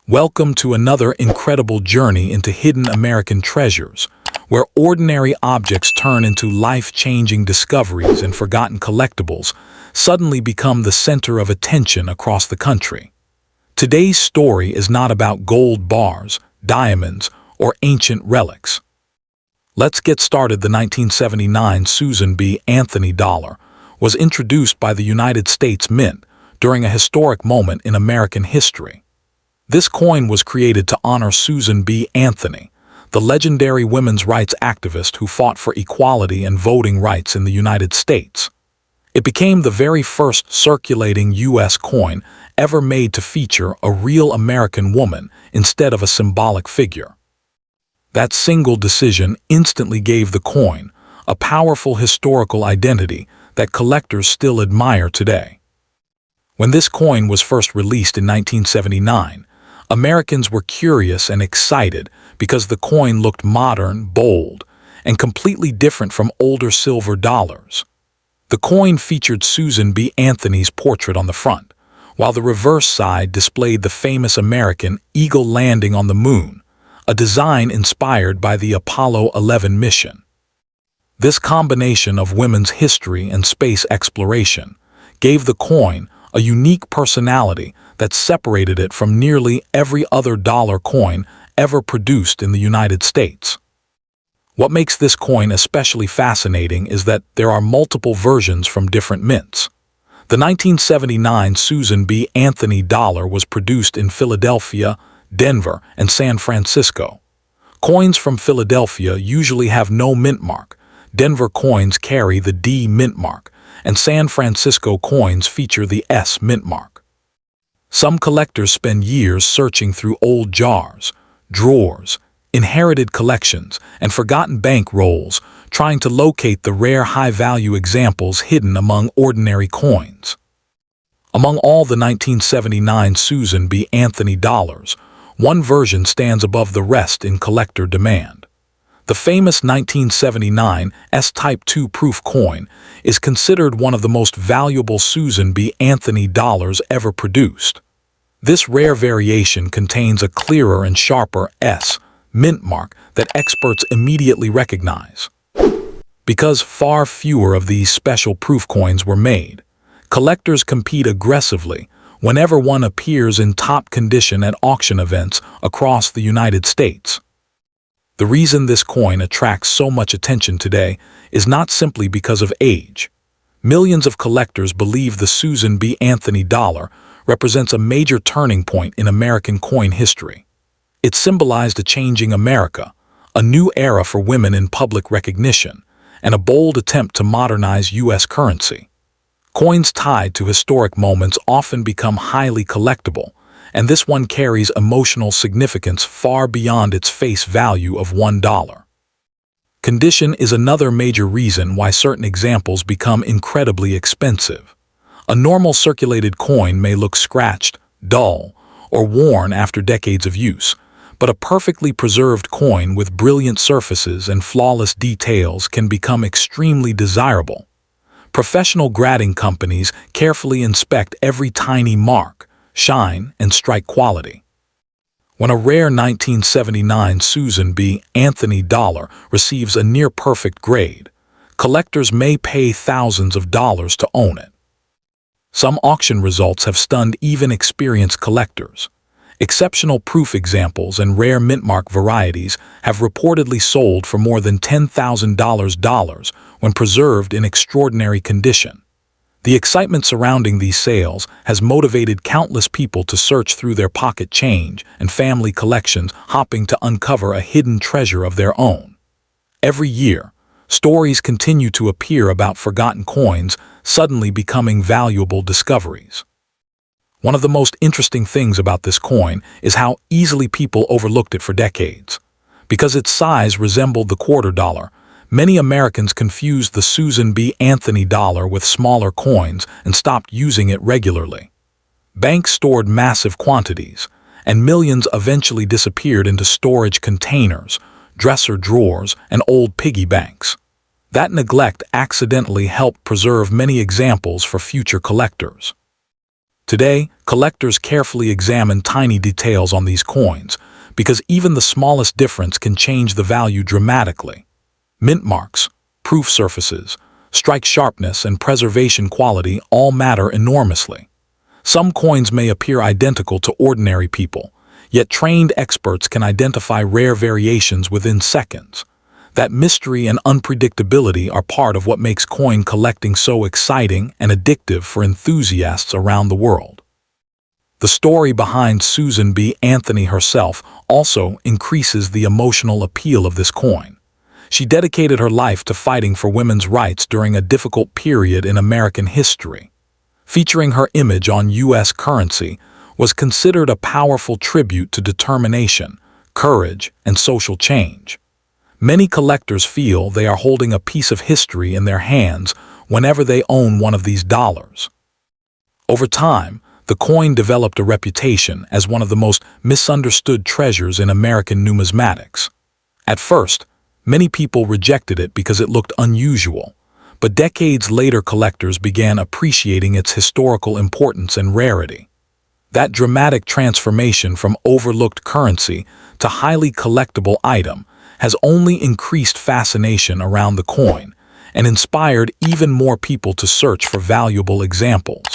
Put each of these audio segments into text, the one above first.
Welcome to another incredible journey into hidden American treasures, where ordinary objects turn into life-changing discoveries and forgotten collectibles suddenly become the center of attention across the country. Today's story is not about gold bars, diamonds, or ancient relics. Let's get started. The 1979 Susan B. Anthony dollar was introduced by the United States Mint during a historic moment in American history. This coin was created to honor Susan B. Anthony, the legendary women's rights activist who fought for equality and voting rights in the United States. It became the very first circulating U.S. coin ever made to feature a real American woman instead of a symbolic figure. That single decision instantly gave the coin a powerful historical identity that collectors still admire today. When this coin was first released in 1979, Americans were curious and excited because the coin looked modern, bold, and completely different from older silver dollars. The coin featured Susan B. Anthony's portrait on the front, while the reverse side displayed the famous American eagle landing on the moon, a design inspired by the Apollo 11 mission. This combination of women's history and space exploration gave the coin a unique personality that separated it from nearly every other dollar coin ever produced in the United States. What makes this coin especially fascinating is that there are multiple versions from different mints. The 1979 Susan B. Anthony dollar was produced in Philadelphia, Denver, and San Francisco. Coins from Philadelphia usually have no mint mark. Denver coins carry the D mint mark, and San Francisco coins feature the S mint mark. Some collectors spend years searching through old jars, drawers, inherited collections, and forgotten bank rolls, trying to locate the rare high-value examples hidden among ordinary coins. Among all the 1979 Susan B. Anthony dollars, one version stands above the rest in collector demand. The famous 1979 S-Type 2 proof coin is considered one of the most valuable Susan B. Anthony dollars ever produced. This rare variation contains a clearer and sharper S mint mark that experts immediately recognize. Because far fewer of these special proof coins were made, collectors compete aggressively whenever one appears in top condition at auction events across the United States. The reason this coin attracts so much attention today is not simply because of age. Millions of collectors believe the Susan B. Anthony dollar represents a major turning point in American coin history. It symbolized a changing America, a new era for women in public recognition, and a bold attempt to modernize U.S. currency. Coins tied to historic moments often become highly collectible, and this one carries emotional significance far beyond its face value of $1. Condition is another major reason why certain examples become incredibly expensive. A normal circulated coin may look scratched, dull, or worn after decades of use, but a perfectly preserved coin with brilliant surfaces and flawless details can become extremely desirable. Professional grading companies carefully inspect every tiny mark, shine, and strike quality. When a rare 1979 Susan B. Anthony dollar receives a near-perfect grade, collectors may pay thousands of dollars to own it. Some auction results have stunned even experienced collectors. Exceptional proof examples and rare mintmark varieties have reportedly sold for more than $10,000 when preserved in extraordinary condition. The excitement surrounding these sales has motivated countless people to search through their pocket change and family collections, hoping to uncover a hidden treasure of their own. Every year, stories continue to appear about forgotten coins suddenly becoming valuable discoveries. One of the most interesting things about this coin is how easily people overlooked it for decades. Because its size resembled the quarter dollar, many Americans confused the Susan B. Anthony dollar with smaller coins and stopped using it regularly. Banks stored massive quantities, and millions eventually disappeared into storage containers, dresser drawers, and old piggy banks. That neglect accidentally helped preserve many examples for future collectors. Today, collectors carefully examine tiny details on these coins, because even the smallest difference can change the value dramatically. Mint marks, proof surfaces, strike sharpness, and preservation quality all matter enormously. Some coins may appear identical to ordinary people, yet trained experts can identify rare variations within seconds. That mystery and unpredictability are part of what makes coin collecting so exciting and addictive for enthusiasts around the world. The story behind Susan B. Anthony herself also increases the emotional appeal of this coin. She dedicated her life to fighting for women's rights during a difficult period in American history. Featuring her image on U.S. currency was considered a powerful tribute to determination, courage, and social change. Many collectors feel they are holding a piece of history in their hands whenever they own one of these dollars. Over time, the coin developed a reputation as one of the most misunderstood treasures in American numismatics. At first, many people rejected it because it looked unusual, but decades later collectors began appreciating its historical importance and rarity. That dramatic transformation from overlooked currency to highly collectible item has only increased fascination around the coin and inspired even more people to search for valuable examples.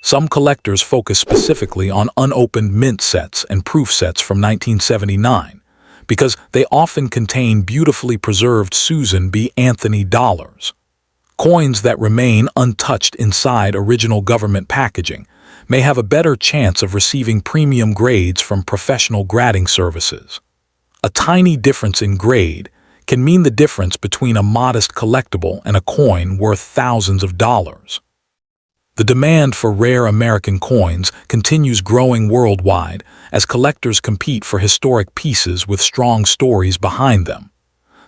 Some collectors focus specifically on unopened mint sets and proof sets from 1979 because they often contain beautifully preserved Susan B. Anthony dollars. Coins that remain untouched inside original government packaging may have a better chance of receiving premium grades from professional grading services. A tiny difference in grade can mean the difference between a modest collectible and a coin worth thousands of dollars. The demand for rare American coins continues growing worldwide as collectors compete for historic pieces with strong stories behind them.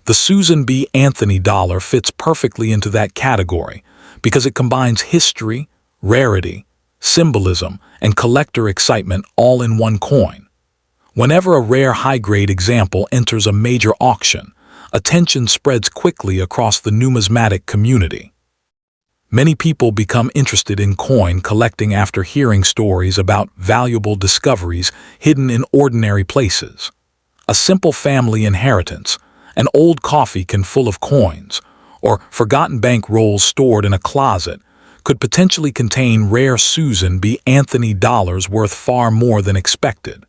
The Susan B. Anthony dollar fits perfectly into that category because it combines history, rarity, symbolism, and collector excitement all in one coin. Whenever a rare high-grade example enters a major auction, attention spreads quickly across the numismatic community. Many people become interested in coin collecting after hearing stories about valuable discoveries hidden in ordinary places. A simple family inheritance, an old coffee can full of coins, or forgotten bank rolls stored in a closet could potentially contain rare Susan B. Anthony dollars worth far more than expected.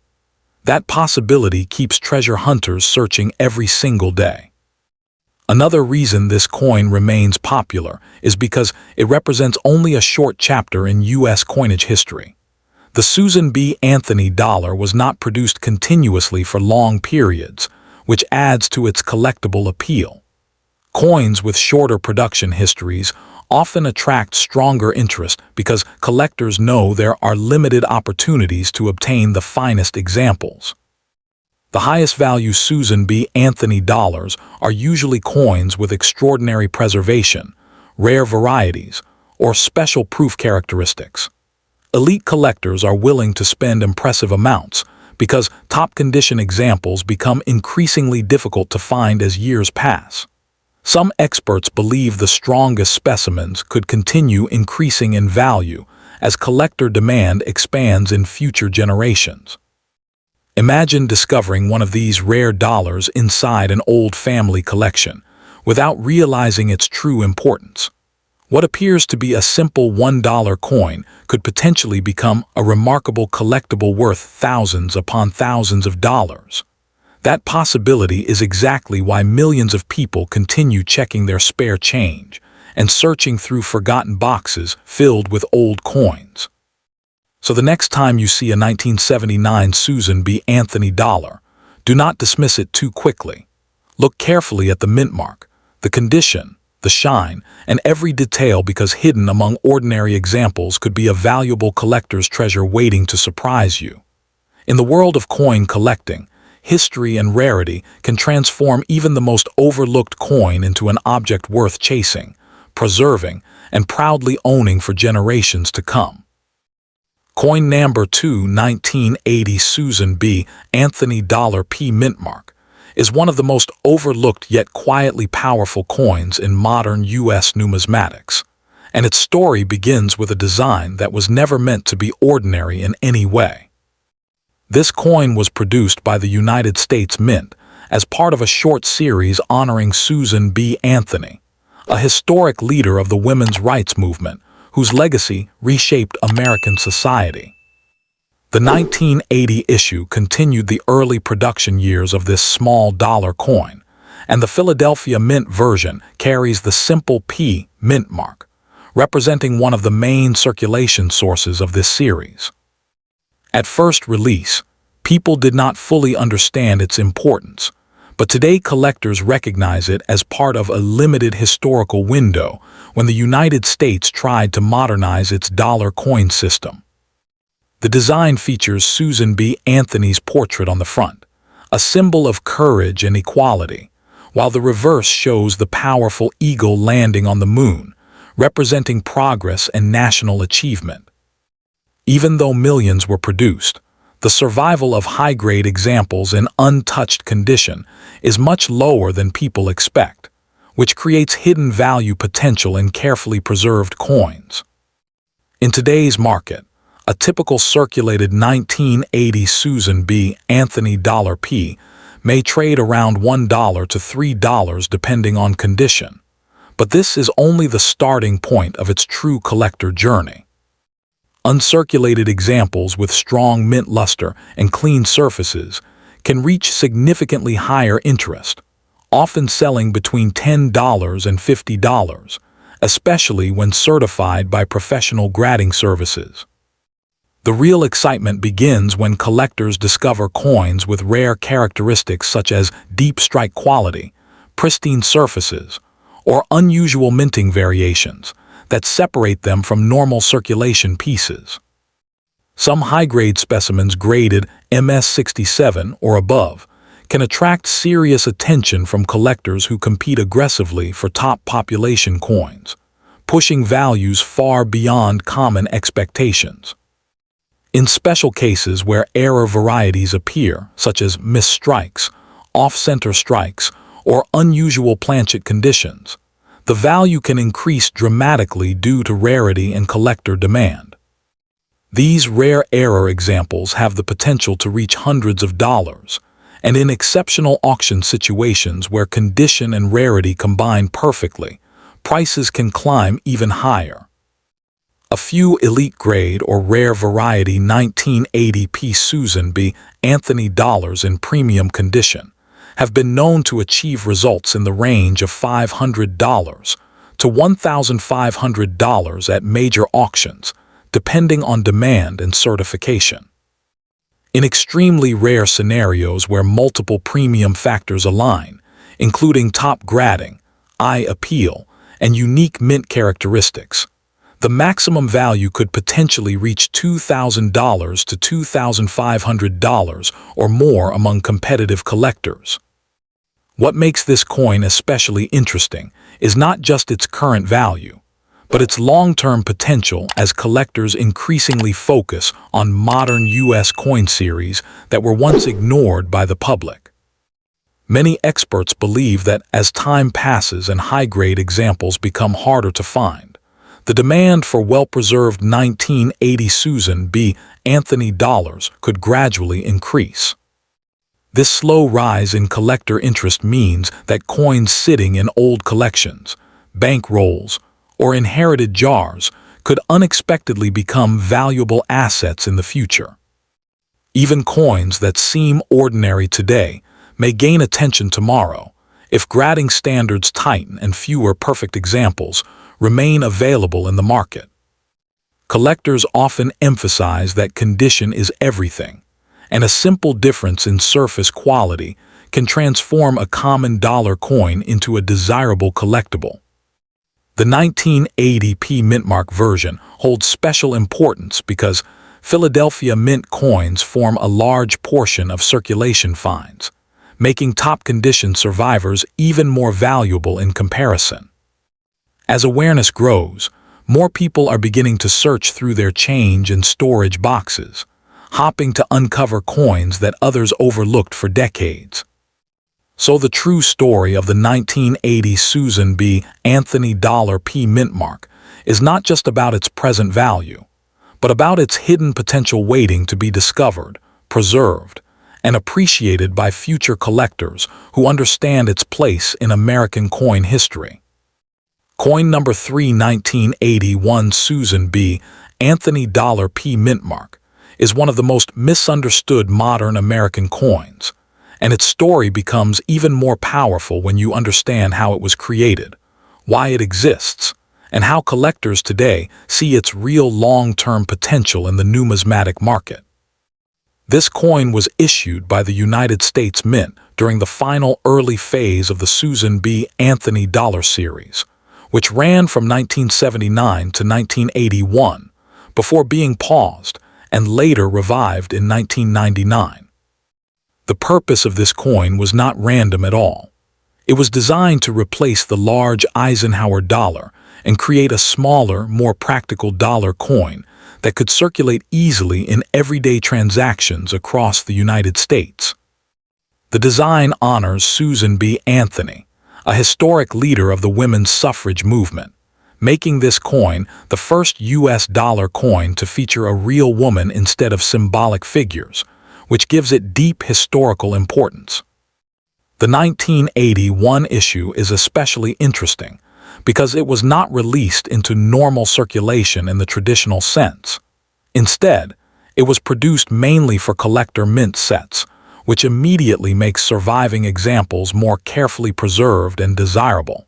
That possibility keeps treasure hunters searching every single day. Another reason this coin remains popular is because it represents only a short chapter in U.S. coinage history. The Susan B. Anthony dollar was not produced continuously for long periods, which adds to its collectible appeal. Coins with shorter production histories often attract stronger interest because collectors know there are limited opportunities to obtain the finest examples. The highest value Susan B. Anthony dollars are usually coins with extraordinary preservation, rare varieties, or special proof characteristics. Elite collectors are willing to spend impressive amounts because top-condition examples become increasingly difficult to find as years pass. Some experts believe the strongest specimens could continue increasing in value as collector demand expands in future generations. Imagine discovering one of these rare dollars inside an old family collection without realizing its true importance. What appears to be a simple $1 coin could potentially become a remarkable collectible worth thousands upon thousands of dollars. That possibility is exactly why millions of people continue checking their spare change and searching through forgotten boxes filled with old coins. So the next time you see a 1979 Susan B. Anthony dollar, do not dismiss it too quickly. Look carefully at the mint mark, the condition, the shine, and every detail because hidden among ordinary examples could be a valuable collector's treasure waiting to surprise you. In the world of coin collecting, history and rarity can transform even the most overlooked coin into an object worth chasing, preserving, and proudly owning for generations to come. Coin number 2, 1980 Susan B. Anthony dollar P mint mark, is one of the most overlooked yet quietly powerful coins in modern U.S. numismatics. and its story begins with a design that was never meant to be ordinary in any way. This coin was produced by the United States Mint as part of a short series honoring Susan B. Anthony, a historic leader of the women's rights movement whose legacy reshaped American society. The 1980 issue continued the early production years of this small dollar coin, and the Philadelphia Mint version carries the simple P mint mark, representing one of the main circulation sources of this series. At first release, people did not fully understand its importance, but today collectors recognize it as part of a limited historical window when the United States tried to modernize its dollar coin system. The design features Susan B. Anthony's portrait on the front, a symbol of courage and equality, while the reverse shows the powerful eagle landing on the moon, representing progress and national achievement. Even though millions were produced, the survival of high-grade examples in untouched condition is much lower than people expect, which creates hidden value potential in carefully preserved coins. In today's market, a typical circulated 1980 Susan B. Anthony dollar P may trade around $1 to $3 depending on condition, but this is only the starting point of its true collector journey. Uncirculated examples with strong mint luster and clean surfaces can reach significantly higher interest, often selling between $10 and $50, especially when certified by professional grading services. The real excitement begins when collectors discover coins with rare characteristics such as deep strike quality, pristine surfaces, or unusual minting variations that separate them from normal circulation pieces. Some high-grade specimens graded MS-67 or above can attract serious attention from collectors who compete aggressively for top population coins, pushing values far beyond common expectations. In special cases where error varieties appear, such as missed strikes, off-center strikes, or unusual planchet conditions, the value can increase dramatically due to rarity and collector demand. These rare error examples have the potential to reach hundreds of dollars, and in exceptional auction situations where condition and rarity combine perfectly, prices can climb even higher. A few elite grade or rare variety 1980p Susan B. Anthony dollars in premium condition have been known to achieve results in the range of $500 to $1,500 at major auctions, depending on demand and certification. In extremely rare scenarios where multiple premium factors align, including top grading, eye appeal, and unique mint characteristics, the maximum value could potentially reach $2,000 to $2,500 or more among competitive collectors. What makes this coin especially interesting is not just its current value, but its long-term potential as collectors increasingly focus on modern U.S. coin series that were once ignored by the public. Many experts believe that as time passes and high-grade examples become harder to find, the demand for well-preserved 1980 Susan B. Anthony dollars could gradually increase. This slow rise in collector interest means that coins sitting in old collections, bank rolls, or inherited jars could unexpectedly become valuable assets in the future. Even coins that seem ordinary today may gain attention tomorrow if grading standards tighten and fewer perfect examples remain available in the market. Collectors often emphasize that condition is everything, and a simple difference in surface quality can transform a common dollar coin into a desirable collectible. The 1980p mintmark version holds special importance because Philadelphia Mint coins form a large portion of circulation finds, making top-condition survivors even more valuable in comparison. As awareness grows, more people are beginning to search through their change and storage boxes, hopping to uncover coins that others overlooked for decades. So the true story of the 1980 Susan B. Anthony dollar P mintmark is not just about its present value, but about its hidden potential waiting to be discovered, preserved, and appreciated by future collectors who understand its place in American coin history. Coin number 3, 1981 Susan B. Anthony Dollar P Mintmark, is one of the most misunderstood modern American coins, and its story becomes even more powerful when you understand how it was created, why it exists, and how collectors today see its real long-term potential in the numismatic market. This coin was issued by the United States Mint during the final early phase of the Susan B. Anthony Dollar series, which ran from 1979 to 1981, before being paused and later revived in 1999. The purpose of this coin was not random at all. It was designed to replace the large Eisenhower dollar and create a smaller, more practical dollar coin that could circulate easily in everyday transactions across the United States. The design honors Susan B. Anthony, a historic leader of the women's suffrage movement, making this coin the first U.S. dollar coin to feature a real woman instead of symbolic figures, which gives it deep historical importance. The 1981 issue is especially interesting because it was not released into normal circulation in the traditional sense. Instead, it was produced mainly for collector mint sets, which immediately makes surviving examples more carefully preserved and desirable.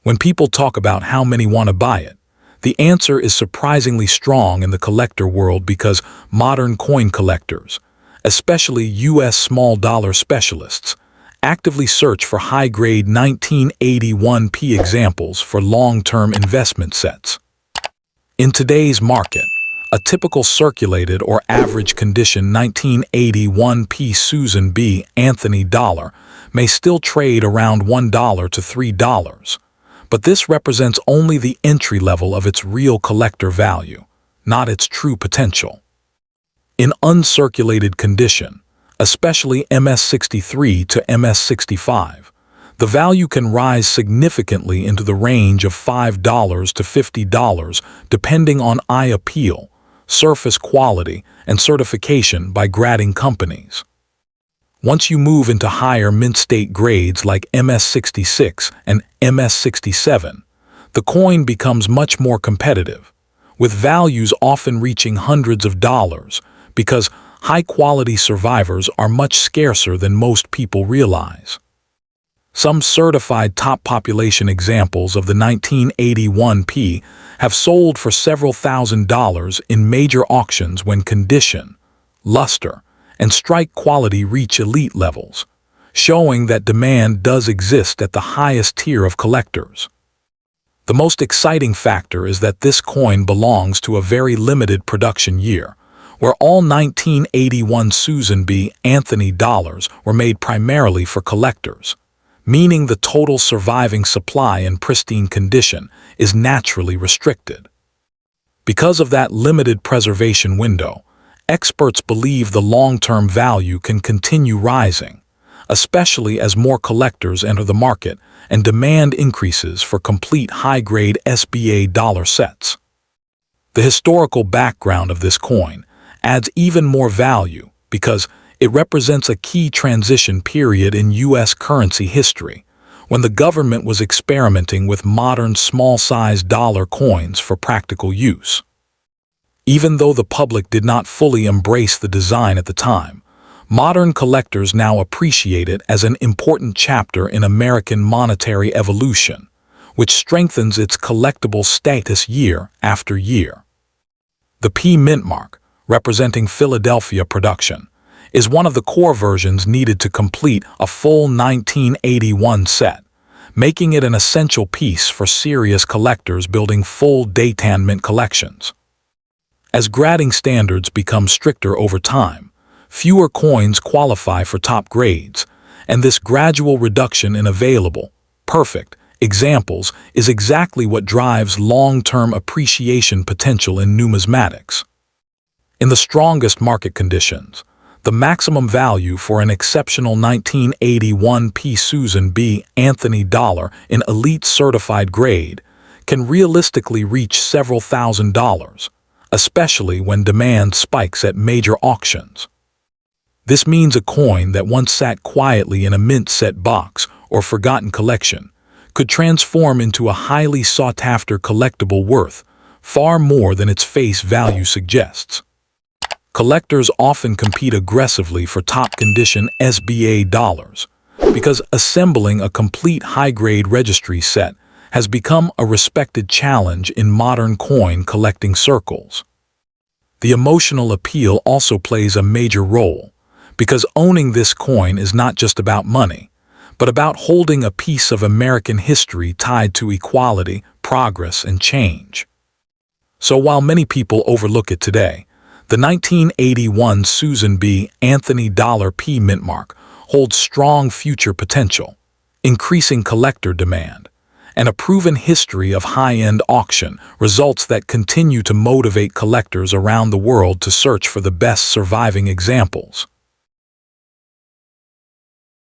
When people talk about how many want to buy it, the answer is surprisingly strong in the collector world because modern coin collectors, especially U.S. small dollar specialists, actively search for high-grade 1981p examples for long-term investment sets. In today's market, a typical circulated or average condition 1981p Susan B. Anthony dollar may still trade around $1 to $3, but this represents only the entry level of its real collector value, not its true potential. In uncirculated condition, especially MS63 to MS65, the value can rise significantly into the range of $5 to $50 depending on eye appeal, surface quality, and certification by grading companies. Once you move into higher mint state grades like MS66 and MS67, the coin becomes much more competitive, with values often reaching hundreds of dollars because high-quality survivors are much scarcer than most people realize. Some certified top population examples of the 1981p have sold for several $1,000s in major auctions when condition, luster, and strike quality reach elite levels, showing that demand does exist at the highest tier of collectors. The most exciting factor is that this coin belongs to a very limited production year, where all 1981 Susan B. Anthony dollars were made primarily for collectors, meaning the total surviving supply in pristine condition is naturally restricted. Because of that limited preservation window, experts believe the long-term value can continue rising, especially as more collectors enter the market and demand increases for complete high-grade SBA dollar sets. The historical background of this coin adds even more value because it represents a key transition period in U.S. currency history, when the government was experimenting with modern small-sized dollar coins for practical use. Even though the public did not fully embrace the design at the time, modern collectors now appreciate it as an important chapter in American monetary evolution, which strengthens its collectible status year after year. The P Mintmark, representing Philadelphia production, is one of the core versions needed to complete a full 1981 set, making it an essential piece for serious collectors building full Daytan mint collections. As grading standards become stricter over time, fewer coins qualify for top grades, and this gradual reduction in available, perfect examples is exactly what drives long-term appreciation potential in numismatics. In the strongest market conditions, the maximum value for an exceptional 1981p Susan B. Anthony dollar in elite certified grade can realistically reach several $1,000s, especially when demand spikes at major auctions. This means a coin that once sat quietly in a mint set box or forgotten collection could transform into a highly sought-after collectible worth far more than its face value suggests. Collectors often compete aggressively for top-condition SBA dollars because assembling a complete high-grade registry set has become a respected challenge in modern coin collecting circles. The emotional appeal also plays a major role, because owning this coin is not just about money, but about holding a piece of American history tied to equality, progress, and change. So while many people overlook it today, the 1981 Susan B. Anthony $P mintmark holds strong future potential, increasing collector demand, and a proven history of high-end auction results that continue to motivate collectors around the world to search for the best surviving examples.